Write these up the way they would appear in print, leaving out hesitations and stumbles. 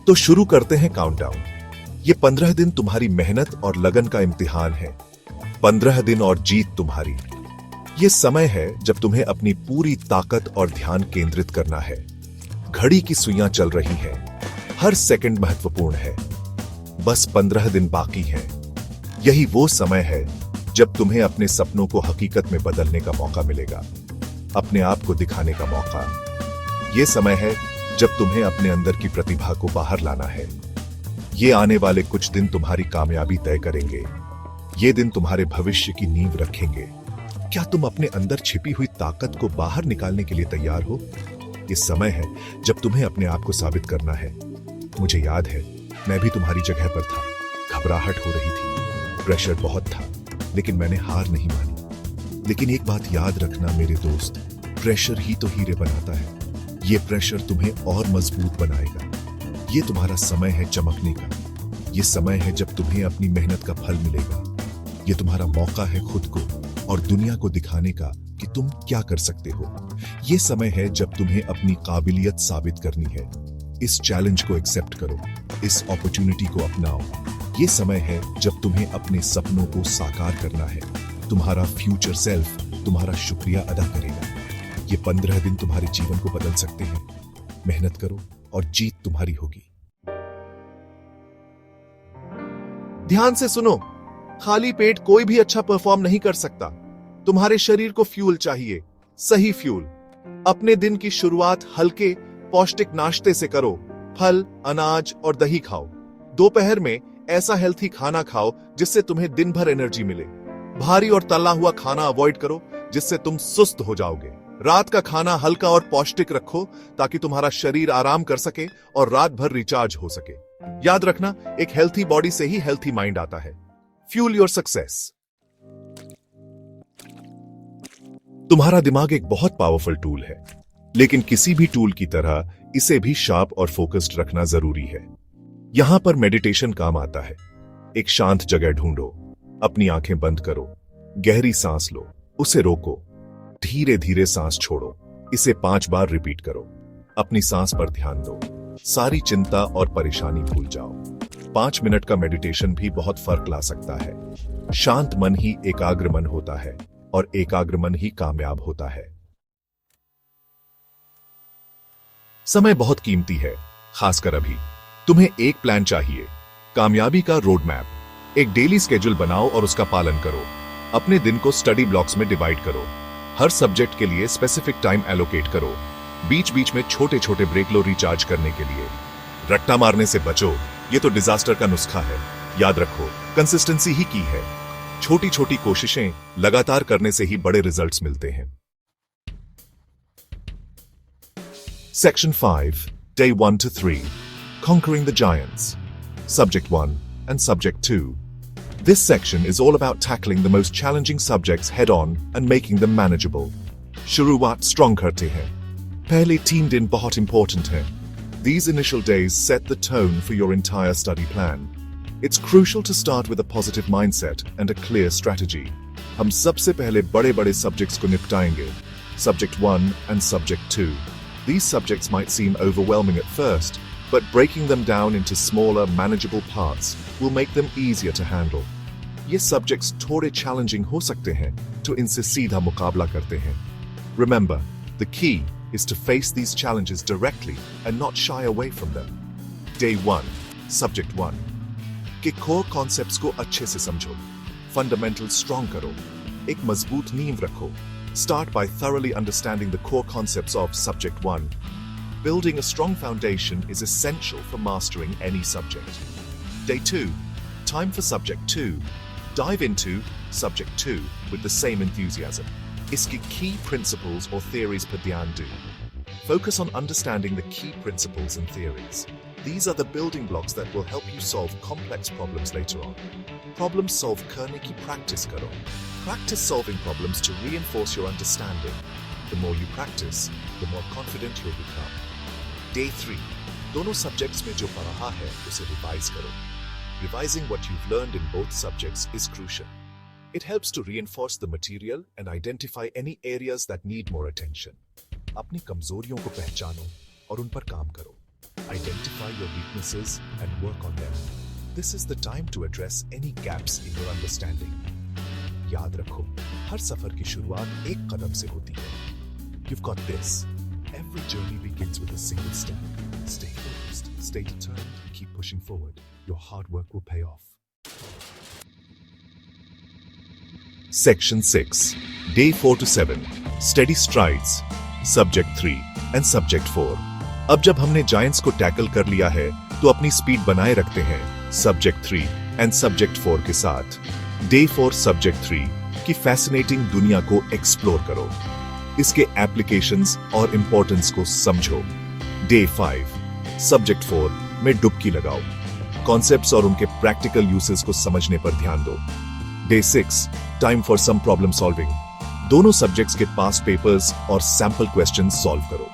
तो शुरू करते हैं काउंटडाउन। ये 15 दिन तुम्हारी मेहनत और लगन का इम्तिहान है। 15 दिन और जीत तुम्हारी। ये समय है जब तुम्हें अपनी पूरी ताकत और ध्यान केंद्रित करना है। घड़ी की सुइयां चल रही हैं। हर सेकंड महत्वपूर्ण है। बस 15 दिन बाकी हैं। यही वो समय है जब तुम्हें अपने सपनों को हकीकत में बदलने का मौका मिलेगा, अपने आप को दिखाने का मौका। ये समय है जब तुम्हें अपने अंदर की प्रतिभा को बाहर लाना है। ये आने वाले कुछ दिन तुम्हारी कामयाबी तय करेंगे। ये दिन तुम्हारे भविष्य की नींव रखेंगे। क्या तुम अपने अंदर छिपी हुई ताकत को बाहर निकालने के लिए तैयार हो? ये समय है जब तुम्हें अपने आप को साबित करना है। मुझे याद है, मैं भी तुम्हारी जगह पर था। घबराहट हो रही थी, प्रेशर बहुत था, लेकिन मैंने हार नहीं मानी। लेकिन एक बात याद रखना मेरे दोस्त, प्रेशर ही तो हीरे बनाता है। ये प्रेशर तुम्हें और मजबूत बनाएगा। ये तुम्हारा समय है चमकने का। ये समय है जब तुम्हें अपनी मेहनत का फल मिलेगा। ये तुम्हारा मौका है खुद को और दुनिया को दिखाने का कि तुम क्या कर सकते हो। ये समय है जब तुम्हें अपनी काबिलियत साबित करनी है। इस चैलेंज को एक्सेप्ट करो, इस अपॉर्चुनिटी को अपनाओ। ये समय है जब तुम्हें अपने सपनों को साकार करना है। तुम्हारा फ्यूचर सेल्फ तुम्हारा शुक्रिया अदा करेगा। ये 15 दिन तुम्हारे जीवन को बदल सकते हैं। मेहनत करो और जीत तुम्हारी होगी। ध्यान से सुनो, खाली पेट कोई भी अच्छा परफॉर्म नहीं कर सकता। तुम्हारे शरीर को फ्यूल चाहिए, सही फ्यूल। अपने दिन की शुरुआत हल्के पौष्टिक नाश्ते से करो। फल, अनाज और दही खाओ। दोपहर में ऐसा हेल्थी खाना खाओ जिससे तुम्हें दिन भर एनर्जी मिले। भारी और तला हुआ खाना अवॉइड करो जिससे तुम सुस्त हो जाओगे। रात का खाना हल्का और पौष्टिक रखो ताकि तुम्हारा शरीर आराम कर सके और रात भर रिचार्ज हो सके। याद रखना, एक हेल्थी बॉडी से ही हेल्थी माइंड आता है। Fuel your success. तुम्हारा दिमाग एक बहुत पावरफुल टूल है, लेकिन किसी भी टूल की तरह इसे भी शार्प और फोकस्ड रखना जरूरी है। यहां पर मेडिटेशन काम आता है। एक शांत जगह ढूंढो, अपनी आंखें बंद करो, गहरी सांस लो, उसे रोको, धीरे धीरे सांस छोड़ो। इसे 5 बार रिपीट करो। अपनी सांस पर ध्यान दो। सारी चिंता और परेशानी भूल जाओ। 5 मिनट का मेडिटेशन भी बहुत फर्क ला सकता है। शांत मन ही एकाग्र मन होता है और एकाग्र मन ही कामयाब होता है। समय बहुत कीमती है, खासकर अभी। तुम्हें एक प्लान चाहिए, कामयाबी का रोड मैप। एक डेली स्केड्यूल बनाओ और उसका पालन करो। अपने दिन को स्टडी ब्लॉक्स में डिवाइड करो। हर सब्जेक्ट के लिए स्पेसिफिक टाइम एलोकेट करो। बीच बीच में छोटे छोटे ब्रेक लो रिचार्ज करने के लिए। रट्टा मारने से बचो, ये तो डिजास्टर का नुस्खा है। याद रखो, कंसिस्टेंसी ही की है। छोटी छोटी कोशिशें लगातार करने से ही बड़े रिजल्ट्स मिलते हैं। Section 5, Day 1 to 3, Conquering the Giants. Subject 1 and Subject 2. This section is all about tackling the most challenging subjects head-on and making them manageable. शुरुआत strong करते हैं। पहले 3 दिन बहुत important हैं। These initial days set the tone for your entire study plan. It's crucial to start with a positive mindset and a clear strategy. हम सबसे पहले बड़े-बड़े subjects को निपटाएंगे। Subject 1 and Subject 2. These subjects might seem overwhelming at first, but breaking them down into smaller, manageable parts will make them easier to handle. ये subjects थोड़े challenging हो सकते हैं, तो इनसे सीधा मुकाबला करते हैं। Remember, the key is to face these challenges directly and not shy away from them. Day 1, Subject 1. के core concepts को अच्छे से समझो। Fundamentals strong करो। एक मजबूत नींव रखो। Start by thoroughly understanding the core concepts of Subject 1. Building a strong foundation is essential for mastering any subject. Day 2. Time for Subject 2. Dive into Subject 2 with the same enthusiasm. इसकी key principles or theories पर ध्यान दो. Focus on understanding the key principles and theories. These are the building blocks that will help you solve complex problems later on. Problem solve करने की practice करो. Practice solving problems to reinforce your understanding. The more you practice, the more confident you'll become. Day 3. दोनों subjects में जो पढ़ा है उसे revise करो. Revising what you've learned in both subjects is crucial. It helps to reinforce the material and identify any areas that need more attention. अपनी कमजोरियों को पहचानो और उन पर काम करो. Identify Identify your weaknesses and work on them. This is the time to address any gaps in your understanding. याद रखो, हर सफर की शुरुआत एक कदम से होती है. You've got this. Every journey begins with a single step. Stay focused, stay determined, keep pushing forward. Your hard work will pay off. Section 6. Day 4 to 7. Steady strides. Subject 3 and Subject 4. अब जब हमने giants को tackle कर लिया है, तो अपनी speed बनाए रखते हैं Subject 3 and Subject 4 के साथ. Day 4 Subject 3 की फैसिनेटिंग दुनिया को एक्सप्लोर करो. इसके एप्लीकेशंस और इंपॉर्टेंस को समझो. Day 5 Subject 4 में डुबकी लगाओ. कॉन्सेप्ट्स और उनके प्रैक्टिकल यूसेस को समझने पर ध्यान दो. Day 6 Time for some problem solving. दोनों सब्जेक्ट्स के पास्ट पेपर्स और सैंपल क्वेश्चंस सॉल्व करो.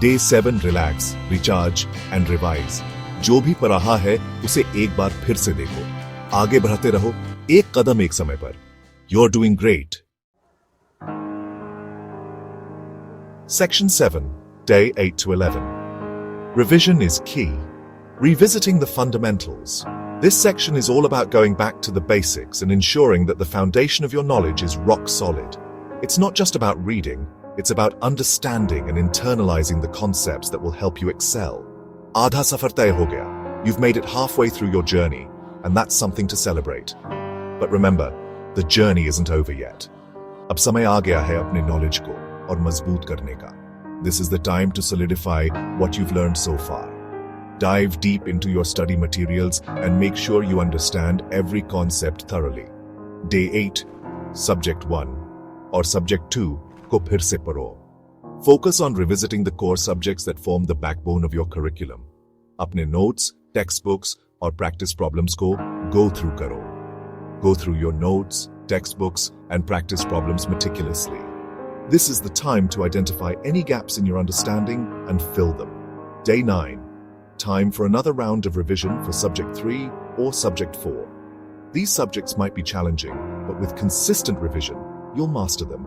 Day 7 Relax, Recharge and Revise. जो भी पढ़ा है उसे एक बार फिर से देखो. आगे बढ़ते रहो, एक कदम एक समय पर. You're doing great. Section 7, Day 8 to 11. Revision is key. Revisiting the fundamentals. This section is all about going back to the basics and ensuring that the foundation of your knowledge is rock solid. It's not just about reading, it's about understanding and internalizing the concepts that will help you excel. Aadha safar tay ho gaya. You've made it halfway through your journey, and that's something to celebrate. But remember, the journey isn't over yet. Ab samay aa gaya hai apne knowledge ko aur mazboot karne ka. This is the time to solidify what you've learned so far. Dive deep into your study materials and make sure you understand every concept thoroughly. Day 8, Subject 1 or Subject 2 ko phir se padho. Focus on revisiting the core subjects that form the backbone of your curriculum. Apne notes, textbooks और practice problems को go through karo. Go through your notes, textbooks and practice problems meticulously. This is the time to identify any gaps in your understanding and fill them. Day 9. Time for another round of revision for Subject 3 or Subject 4. These subjects might be challenging, but with consistent revision, you'll master them.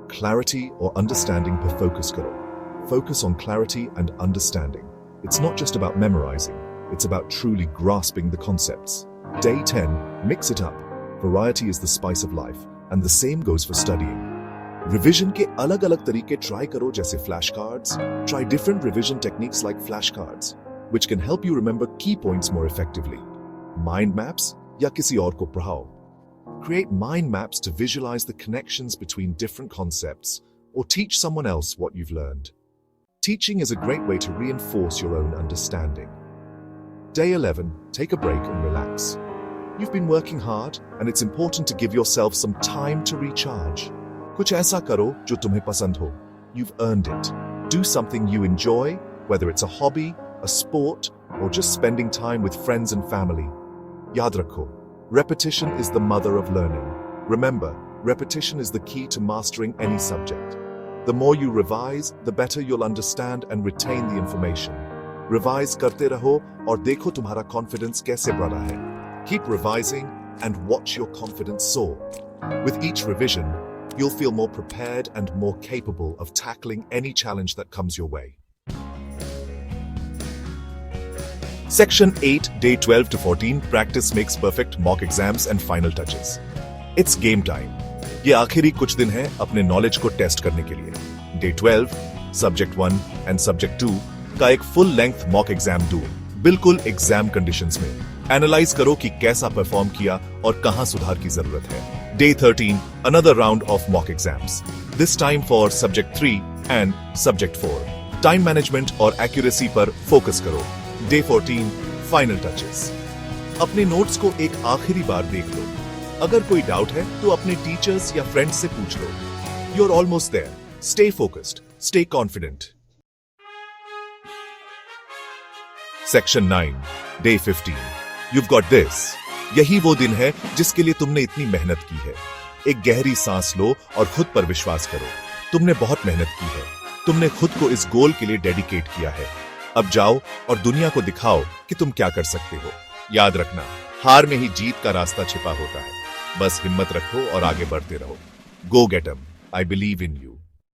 Clarity or understanding per focus karo. Focus on clarity and understanding. It's not just about memorizing, it's about truly grasping the concepts. Day 10, mix it up. Variety is the spice of life, and the same goes for studying. Revision के अलग-अलग तरीके try करो जैसे flashcards. Try different revision techniques like flashcards, which can help you remember key points more effectively. Mind maps या किसी और को पढ़ाओ. Create mind maps to visualize the connections between different concepts or teach someone else what you've learned. Teaching is a great way to reinforce your own understanding. Day 11, take a break and relax. You've been working hard and it's important to give yourself some time to recharge. कुछ ऐसा करो जो तुम्हें पसंद हो. You've earned it. Do something you enjoy, whether it's a hobby, a sport, or just spending time with friends and family. Yaad rakho, repetition is the mother of learning. Remember, repetition is the key to mastering any subject. The more you revise, the better you'll understand and retain the information. Revise karte raho aur dekho tumhara confidence kaise badha hai. Keep revising and watch your confidence soar. With each revision, you'll feel more prepared and more capable of tackling any challenge that comes your way. Section 8, Day 12 to 14, Practice Makes Perfect Mock Exams and Final Touches. It's game time. ये आखिरी कुछ दिन है अपने knowledge को test करने के लिए. Day 12, Subject 1 and Subject 2 का एक फुल लेंथ मॉक एग्जाम दो. बिल्कुल एग्जाम कंडीशंस में. एनालाइज करो कि कैसा परफॉर्म किया और कहां सुधार की जरूरत है. Day 13, another round of mock exams. This time for Subject 3 and Subject 4. Time management और accuracy पर focus करो. Day 14, final touches. अपने नोट्स को एक आखिरी बार देख लो. अगर कोई डाउट है तो अपने टीचर्स या फ्रेंड्स से पूछ लो. You're almost there. Stay focused. Stay confident. Section 9, Day 15. You've got this. यही वो दिन है जिसके लिए तुमने इतनी मेहनत की है. एक गहरी सांस लो और खुद पर विश्वास करो. तुमने बहुत मेहनत की है. तुमने खुद को इस गोल के लिए डेडिकेट किया है. अब जाओ और दुनिया को दिखाओ कि तुम क्या कर सकते हो. याद रखना, हार में ही जीत का रास्ता छिपा होता है. बस हिम्मत रखो और आगे बढ़ते रहो. Go get 'em. I believe in you.